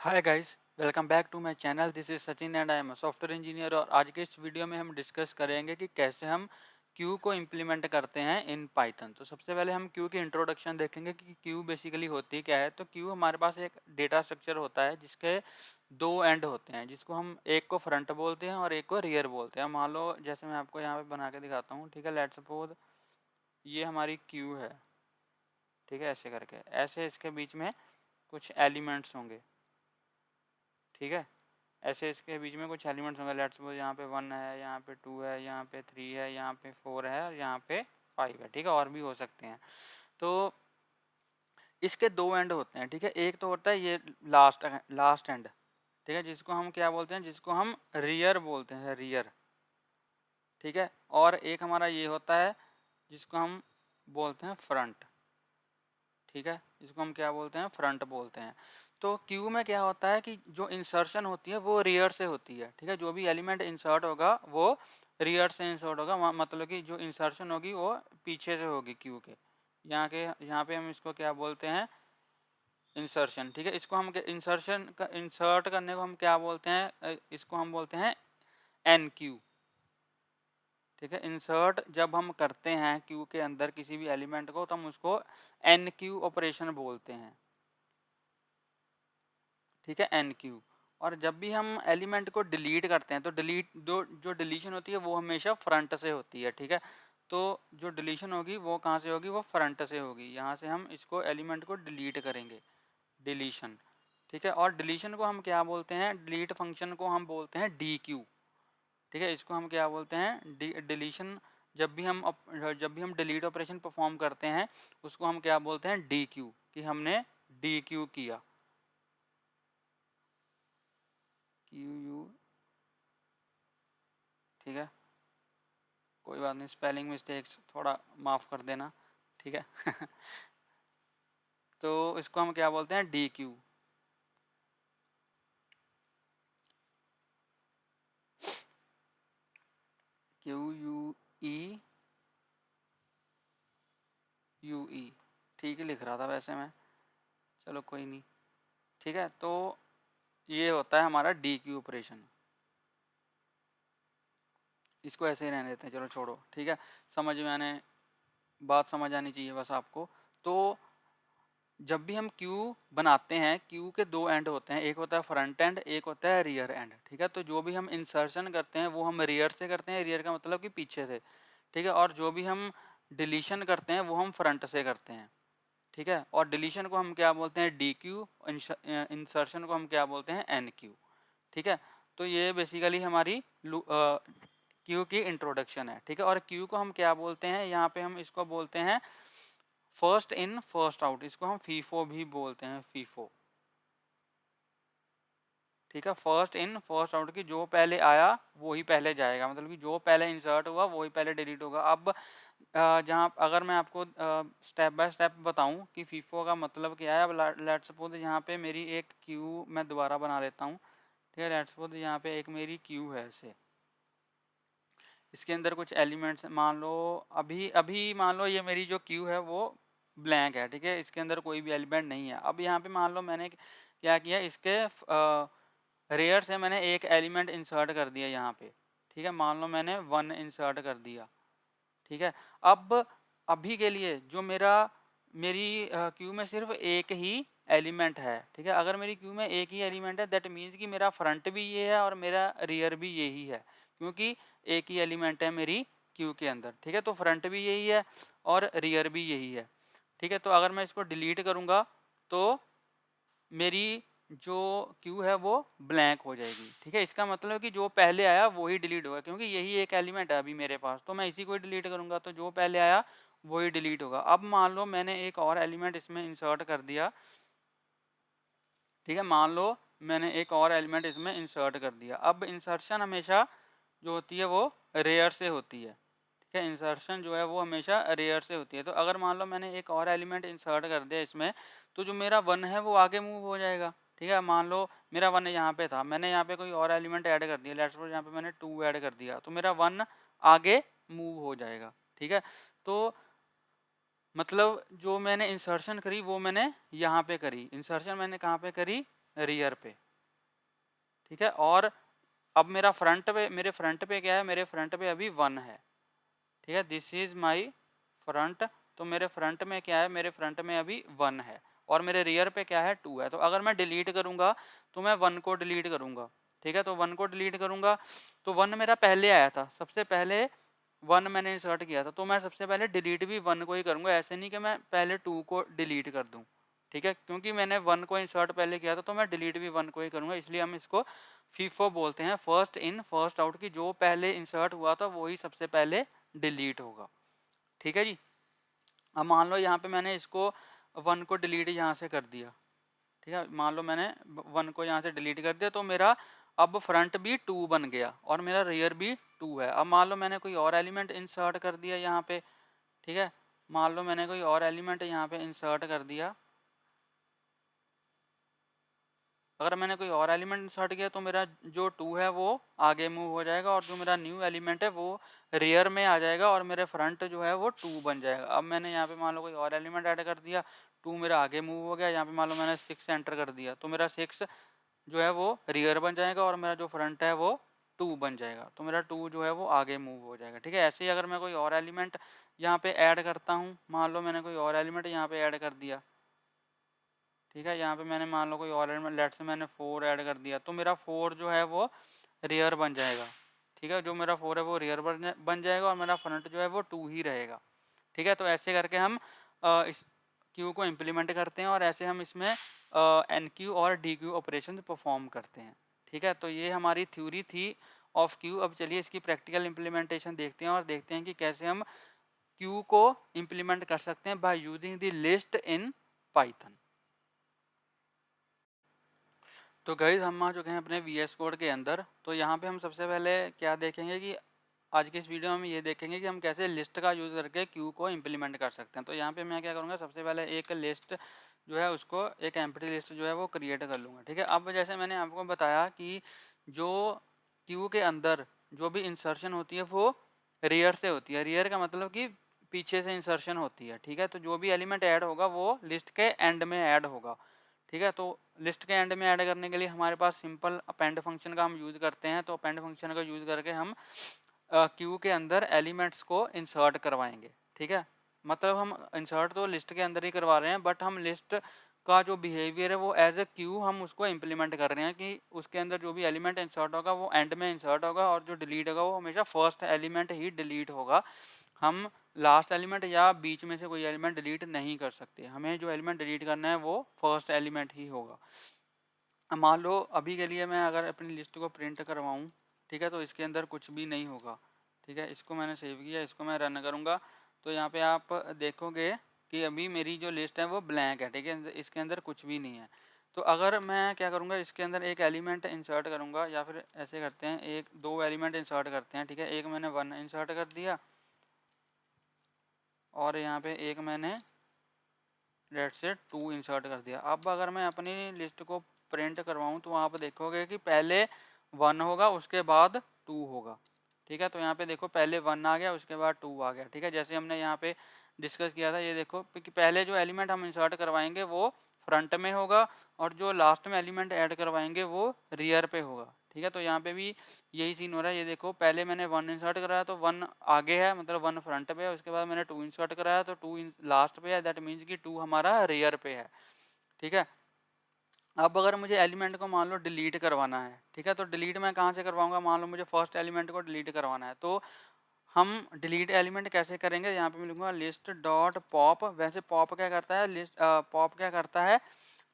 Hi guys, welcome back to my channel. This is Sachin and I am a software engineer. और आज के इस video में हम डिस्कस करेंगे कि कैसे हम क्यू को इम्प्लीमेंट करते हैं इन पाइथन। तो सबसे पहले हम क्यू की इंट्रोडक्शन देखेंगे कि क्यू बेसिकली होती क्या है। तो क्यू हमारे पास एक डेटा स्ट्रक्चर होता है जिसके दो एंड होते हैं, जिसको हम एक को फ्रंट बोलते हैं और एक को रियर बोलते हैं। मान लो जैसे मैं आपको यहाँ पे बना के दिखाता हूँ, ठीक है। लेट्स सपोज ये हमारी क्यू है, ठीक है। ऐसे करके ऐसे इसके बीच में कुछ एलिमेंट्स होंगे, ठीक है। ऐसे इसके बीच में कुछ एलिमेंट्स होंगे। लेट्स सपोज यहाँ पे 1 है, यहाँ पे 2 है, यहाँ पे 3 है, यहाँ पे 4 है और यहाँ पे 5 है, ठीक है। और भी हो सकते हैं। तो इसके दो एंड होते हैं, ठीक है। एक तो होता है ये लास्ट एंड, ठीक है, जिसको हम क्या बोलते हैं, जिसको हम रियर बोलते हैं, रियर, ठीक है। और एक हमारा ये होता है जिसको हम बोलते हैं फ्रंट, ठीक है। इसको हम क्या बोलते हैं, फ्रंट बोलते हैं। तो क्यू में क्या होता है कि जो इंसर्शन होती है वो रियर से होती है, ठीक है। जो भी एलिमेंट इंसर्ट होगा वो रियर से इंसर्ट होगा, मतलब कि जो इंसर्शन होगी वो पीछे से होगी क्यू के। यहाँ पे हम इसको क्या बोलते हैं, इंसर्शन, ठीक है। इसको हम इंसर्शन का इंसर्ट करने को हम क्या बोलते हैं, इसको हम बोलते हैं एन क्यू, ठीक है। इंसर्ट जब हम करते हैं क्यू के अंदर किसी भी एलिमेंट को तो हम उसको एन क्यू ऑपरेशन बोलते हैं, ठीक है, एन क्यू। और जब भी हम एलिमेंट को डिलीट करते हैं तो जो डिलीशन होती है वो हमेशा फ्रंट से होती है, ठीक है। तो जो डिलीशन होगी वो कहाँ से होगी, वो फ्रंट से होगी। यहाँ से हम इसको एलिमेंट को डिलीट करेंगे, डिलीशन, ठीक है। और डिलीशन को हम क्या बोलते हैं, डिलीट फंक्शन को हम बोलते हैं डी क्यू, ठीक है। इसको हम क्या बोलते हैं, डिलीशन। जब भी हम डिलीट ऑपरेशन परफॉर्म करते हैं उसको हम क्या बोलते हैं, डी क्यू, कि हमने डी क्यू किया, क्यू यू, ठीक है। कोई बात नहीं, स्पेलिंग मिस्टेक्स थोड़ा माफ़ कर देना, ठीक है। तो इसको हम क्या बोलते हैं, D Q, Q U E U ई, ठीक ही लिख रहा था वैसे मैं, चलो कोई नहीं, ठीक है। तो ये होता है हमारा डी क्यू ऑपरेशन। इसको ऐसे ही रहने देते हैं, चलो छोड़ो, ठीक है। समझ में आने बात समझ आनी चाहिए बस आपको। तो जब भी हम क्यू बनाते हैं, क्यू के दो एंड होते हैं, एक होता है फ्रंट एंड, एक होता है रियर एंड, ठीक है। तो जो भी हम इंसर्शन करते हैं वो हम रियर से करते हैं, रियर का मतलब कि पीछे से, ठीक है। और जो भी हम डिलीशन करते हैं वो हम फ्रंट से करते हैं, ठीक है। और डिलीशन को हम क्या बोलते हैं, डी क्यू, इंसर्शन को हम क्या बोलते हैं, एन क्यू, ठीक है। तो ये बेसिकली हमारी क्यू की इंट्रोडक्शन है, ठीक है। और क्यू को हम क्या बोलते हैं, यहाँ पे हम इसको बोलते हैं फर्स्ट इन फर्स्ट आउट। इसको हम फीफो भी बोलते हैं, फीफो, ठीक है। फर्स्ट इन फर्स्ट आउट की जो पहले आया वो ही पहले जाएगा, मतलब कि जो पहले इंसर्ट हुआ वो ही पहले डिलीट होगा। अब जहाँ अगर मैं आपको स्टेप बाय स्टेप बताऊं कि फीफो का मतलब क्या है। अब लेट्स सपोज यहाँ पे मेरी एक क्यू मैं दोबारा बना लेता हूँ, ठीक है। लेट्स सपोज यहाँ पे एक मेरी क्यू है ऐसे, इसके अंदर कुछ एलिमेंट्स मान लो, अभी अभी मान लो ये मेरी जो क्यू है वो ब्लैंक है, ठीक है। इसके अंदर कोई भी एलिमेंट नहीं है। अब यहाँ पे मान लो मैंने क्या किया, इसके रेयर से मैंने एक एलिमेंट इंसर्ट कर दिया यहाँ पे, ठीक है। मान लो मैंने 1 इंसर्ट कर दिया, ठीक है। अब अभी के लिए जो मेरी क्यू में सिर्फ एक ही एलिमेंट है, ठीक है। अगर मेरी क्यू में एक ही एलिमेंट है दैट मीन्स कि मेरा फ्रंट भी ये है और मेरा रियर भी यही है, क्योंकि एक ही एलिमेंट है मेरी क्यू के अंदर, ठीक है। तो फ्रंट भी यही है और रियर भी यही है, ठीक है। तो अगर मैं इसको डिलीट करूँगा तो मेरी जो क्यू है वो ब्लैंक हो जाएगी, ठीक है। इसका मतलब है कि जो पहले आया वही डिलीट होगा, क्योंकि यही एक एलिमेंट है अभी मेरे पास, तो मैं इसी को ही डिलीट करूंगा तो जो पहले आया वही डिलीट होगा। अब मान लो मैंने एक और एलिमेंट इसमें इंसर्ट कर दिया, ठीक है। मान लो मैंने एक और एलिमेंट इसमें इंसर्ट कर दिया। अब इंसर्शन हमेशा जो होती है वो रेयर से होती है, ठीक है। इंसर्शन जो है वो हमेशा रेयर से होती है। तो अगर मान लो मैंने एक और एलिमेंट इंसर्ट कर दिया इसमें, तो जो मेरा 1 है वो आगे मूव हो जाएगा, ठीक है। मान लो मेरा 1 यहाँ पे था, मैंने यहाँ पे कोई और एलिमेंट ऐड कर दिया, लेट्स सपोज यहाँ पे मैंने 2 ऐड कर दिया, तो मेरा 1 आगे मूव हो जाएगा, ठीक है। तो मतलब जो मैंने इंसर्शन करी वो मैंने यहाँ पे करी, इंसर्शन मैंने कहाँ पे करी, रियर पे, ठीक है। और अब मेरे फ्रंट पे क्या है, मेरे फ्रंट पे अभी 1 है, ठीक है। दिस इज माई फ्रंट, तो मेरे फ्रंट में क्या है, मेरे फ्रंट में अभी 1 है और मेरे रियर पे क्या है 2 है। तो अगर मैं डिलीट करूंगा तो मैं 1 को डिलीट करूंगा, ठीक है। तो 1 को डिलीट करूंगा तो 1 मेरा पहले आया था, सबसे पहले 1 मैंने इंसर्ट किया था, तो मैं सबसे पहले डिलीट भी 1 को ही करूंगा, ऐसे नहीं कि मैं पहले 2 को डिलीट कर दूं, ठीक है। क्योंकि मैंने 1 को इंसर्ट पहले किया था तो मैं डिलीट भी 1 को ही करूंगा, इसलिए हम इसको फीफो बोलते हैं, फर्स्ट इन फर्स्ट आउट, की जो पहले इंसर्ट हुआ था वही सबसे पहले डिलीट होगा, ठीक है जी। अब मान लो यहाँ पे मैंने इसको 1 को डिलीट यहाँ से कर दिया, ठीक है। मान लो मैंने 1 को यहाँ से डिलीट कर दिया तो मेरा अब फ्रंट भी 2 बन गया और मेरा रियर भी 2 है। अब मान लो मैंने कोई और एलिमेंट इंसर्ट कर दिया यहाँ पे, ठीक है। मान लो मैंने कोई और एलिमेंट यहाँ पे इंसर्ट कर दिया, अगर मैंने कोई और एलिमेंट इंसर्ट किया तो मेरा जो 2 है वो आगे मूव हो जाएगा और जो मेरा न्यू एलिमेंट है वो रियर में आ जाएगा और मेरे फ्रंट जो है वो 2 बन जाएगा। अब मैंने यहाँ पे मान लो कोई और एलिमेंट ऐड कर दिया, 2 मेरा आगे मूव हो गया, यहाँ पे मान लो मैंने 6 एंटर कर दिया तो मेरा 6 जो है वो रियर बन जाएगा और मेरा जो फ्रंट है वो 2 बन जाएगा, तो मेरा 2 जो है वो आगे मूव हो जाएगा, ठीक है। ऐसे ही अगर मैं कोई और एलिमेंट यहाँ पे ऐड करता हूँ, मान लो मैंने कोई और एलिमेंट यहाँ पे ऐड कर दिया, ठीक है। यहाँ पे मैंने मान लो कोई और एलिमेंट, लेट से मैंने 4 ऐड कर दिया तो मेरा 4 जो है वो रियर बन जाएगा, ठीक है। जो मेरा 4 है वो रियर बन जाएगा और मेरा फ्रंट जो है वो 2 ही रहेगा, ठीक है। तो ऐसे करके हम इस क्यू को इम्प्लीमेंट करते हैं और ऐसे हम इसमें एन क्यू और डी क्यू ऑपरेशन परफॉर्म करते हैं, ठीक है। तो ये हमारी थ्योरी थी ऑफ क्यू। अब चलिए इसकी प्रैक्टिकल इम्प्लीमेंटेशन देखते हैं और देखते हैं कि कैसे हम क्यू को इम्प्लीमेंट कर सकते हैं by using the list in Python. तो गाइस हम आ चुके हैं अपने VS कोड के अंदर। तो यहाँ पे हम सबसे पहले क्या देखेंगे कि आज के इस वीडियो में हम ये देखेंगे कि हम कैसे लिस्ट का यूज़ करके क्यू को इम्प्लीमेंट कर सकते हैं। तो यहाँ पे मैं क्या करूँगा, सबसे पहले एक लिस्ट जो है उसको, एक एम्प्टी लिस्ट जो है वो क्रिएट कर लूँगा, ठीक है। अब जैसे मैंने आपको बताया कि जो क्यू के अंदर जो भी इंसर्शन होती है वो रियर से होती है, रियर का मतलब कि पीछे से इंसर्शन होती है, ठीक है। तो जो भी एलिमेंट ऐड होगा वो लिस्ट के एंड में ऐड होगा, ठीक है। तो लिस्ट के एंड में ऐड करने के लिए हमारे पास सिंपल अपेंड फंक्शन का हम यूज़ करते हैं। तो अपेंड फंक्शन का यूज़ करके हम क्यू के अंदर एलिमेंट्स को इंसर्ट करवाएंगे, ठीक है। मतलब हम इंसर्ट तो लिस्ट के अंदर ही करवा रहे हैं, बट हम लिस्ट का जो बिहेवियर है वो एज ए क्यू हम उसको इम्प्लीमेंट कर रहे हैं कि उसके अंदर जो भी एलिमेंट इंसर्ट होगा वो एंड में इंसर्ट होगा और जो डिलीट होगा वो हमेशा फर्स्ट एलिमेंट ही डिलीट होगा। हम लास्ट एलिमेंट या बीच में से कोई एलिमेंट डिलीट नहीं कर सकते, हमें जो एलिमेंट डिलीट करना है वो फर्स्ट एलिमेंट ही होगा। मान लो अभी के लिए मैं अगर अपनी लिस्ट को प्रिंट करवाऊँ, ठीक है, तो इसके अंदर कुछ भी नहीं होगा, ठीक है। इसको मैंने सेव किया, इसको मैं रन करूँगा तो यहाँ पे आप देखोगे कि अभी मेरी जो लिस्ट है वो ब्लैंक है, ठीक है, इसके अंदर कुछ भी नहीं है। तो अगर मैं क्या करूँगा, इसके अंदर एक एलिमेंट इंसर्ट करूँगा, या फिर ऐसे करते हैं, एक दो एलिमेंट इंसर्ट करते हैं, ठीक है। एक मैंने 1 इंसर्ट कर दिया और यहाँ पे एक मैंने लेट से 2 इंसर्ट कर दिया। अब अगर मैं अपनी लिस्ट को प्रिंट करवाऊँ तो आप देखोगे कि पहले 1 होगा उसके बाद 2 होगा, ठीक है। तो यहाँ पे देखो पहले 1 आ गया उसके बाद 2 आ गया, ठीक है। जैसे हमने यहाँ पे डिस्कस किया था, ये देखो कि पहले जो एलिमेंट हम इंसर्ट करवाएंगे वो फ्रंट में होगा और जो लास्ट में एलिमेंट ऐड करवाएंगे वो रियर पे होगा, ठीक है। तो यहाँ पे भी यही सीन हो रहा है, ये देखो पहले मैंने 1 इंसर्ट कराया तो 1 आगे है, मतलब 1 फ्रंट पे है, उसके बाद मैंने 2 इंसर्ट कराया तो 2 लास्ट पे है, दैट मीन्स कि 2 हमारा रियर पे है, ठीक है। अब अगर मुझे एलिमेंट को मान लो डिलीट करवाना है, ठीक है, तो डिलीट मैं कहाँ से करवाऊंगा, मान लो मुझे फर्स्ट एलिमेंट को डिलीट करवाना है तो हम डिलीट एलिमेंट कैसे करेंगे, यहाँ पे मैं लिखूंगा लिस्ट डॉट पॉप। वैसे पॉप क्या करता है, लिस्ट पॉप क्या करता है,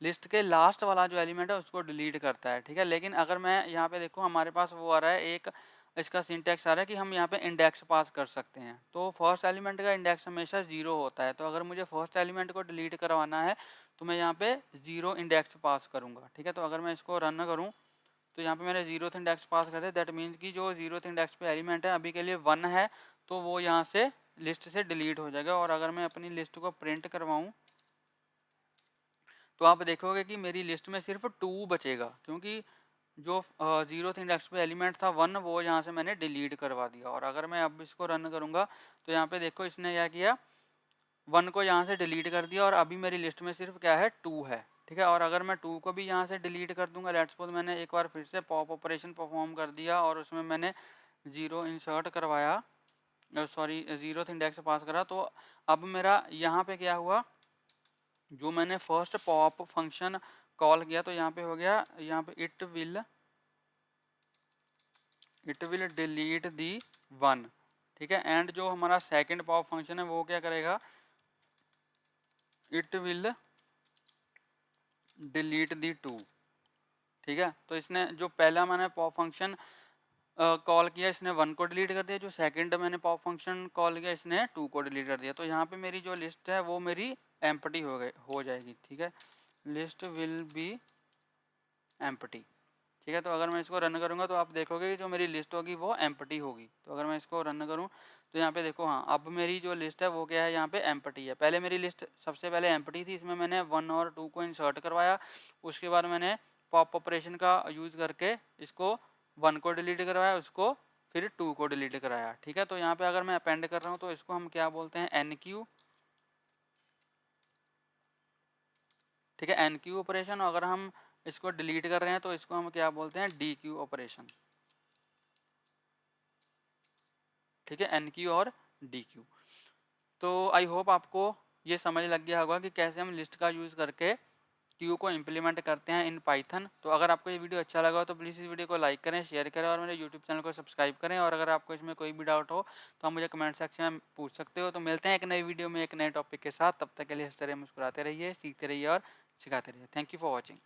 लिस्ट के लास्ट वाला जो एलिमेंट है उसको डिलीट करता है, ठीक है। लेकिन अगर मैं यहाँ पे देखो हमारे पास वो आ रहा है, एक इसका सिंटैक्स आ रहा है कि हम यहाँ पे इंडेक्स पास कर सकते हैं। तो फर्स्ट एलिमेंट का इंडेक्स हमेशा 0 होता है, तो अगर मुझे फर्स्ट एलिमेंट को डिलीट करवाना है तो मैं यहाँ पे 0 इंडेक्स पास करूँगा, ठीक है। तो अगर मैं इसको रन करूँ तो यहाँ पे मैंने 0th इंडेक्स पास कर दिया, दैट मीन्स कि जो 0th इंडेक्स पे एलिमेंट है अभी के लिए 1 है तो वो यहाँ से लिस्ट से डिलीट हो जाएगा। और अगर मैं अपनी लिस्ट को प्रिंट करवाऊँ तो आप देखोगे कि मेरी लिस्ट में सिर्फ 2 बचेगा, क्योंकि जो 0th इंडेक्स पे एलिमेंट था 1 वो यहाँ से मैंने डिलीट करवा दिया। और अगर मैं अब इसको रन करूँगा तो यहाँ पे देखो इसने क्या किया, 1 को यहाँ से डिलीट कर दिया और अभी मेरी लिस्ट में सिर्फ क्या है, 2 है, ठीक है। और अगर मैं 2 को भी यहाँ से डिलीट कर दूंगा, लेट्स सपोज मैंने एक बार फिर से पॉप ऑपरेशन परफॉर्म कर दिया और उसमें मैंने 0 इंसर्ट करवाया, सॉरी 0th इंडेक्स पास करा, तो अब मेरा यहाँ पे क्या हुआ, जो मैंने फर्स्ट पॉप फंक्शन कॉल किया तो यहाँ पे हो गया, यहाँ पे इट विल डिलीट दी 1, ठीक है। एंड जो हमारा सेकंड पॉप फंक्शन है वो क्या करेगा, इट विल डिलीट दी 2, ठीक है। तो इसने जो पहला मैंने पॉप फंक्शन कॉल किया इसने 1 को डिलीट कर दिया, जो सेकंड मैंने पॉप फंक्शन कॉल किया इसने 2 को डिलीट कर दिया। तो यहाँ पे मेरी जो लिस्ट है वो मेरी एम्प्टी हो जाएगी, ठीक है। लिस्ट विल बी एम्प्टी, ठीक है। तो अगर मैं इसको रन करूँगा तो आप देखोगे कि जो मेरी लिस्ट होगी वो एम्प्टी होगी। तो अगर मैं इसको रन करूँ तो यहाँ पे देखो, हाँ अब मेरी जो लिस्ट है वो क्या है, यहाँ पे एम्प्टी है। पहले मेरी लिस्ट सबसे पहले एम्प्टी थी, इसमें मैंने 1 और 2 को इंसर्ट करवाया, उसके बाद मैंने पॉप ऑपरेशन का यूज़ करके इसको 1 को डिलीट करवाया, उसको फिर 2 को डिलीट कराया, ठीक है। तो यहाँ पे अगर मैं अपेंड कर रहा हूँ तो इसको हम क्या बोलते हैं, NQ, ठीक है, NQ ऑपरेशन। अगर हम इसको डिलीट कर रहे हैं तो इसको हम क्या बोलते हैं, DQ ऑपरेशन, ठीक है, NQ और DQ। तो आई होप आपको ये समझ लग गया होगा कि कैसे हम लिस्ट का यूज़ करके क्यू को इम्प्लीमेंट करते हैं इन पाइथन। तो अगर आपको ये वीडियो अच्छा लगा हो तो प्लीज़ इस वीडियो को लाइक करें, शेयर करें और मेरे यूट्यूब चैनल को सब्सक्राइब करें। और अगर आपको इसमें कोई भी डाउट हो तो आप मुझे कमेंट सेक्शन में पूछ सकते हो। तो मिलते हैं एक नई वीडियो में एक नए टॉपिक के साथ, तब तक के लिए हंसते रहिए, मुस्कुराते रहिए, सीखते रहिए और सिखाते रहिए। Thank you for watching.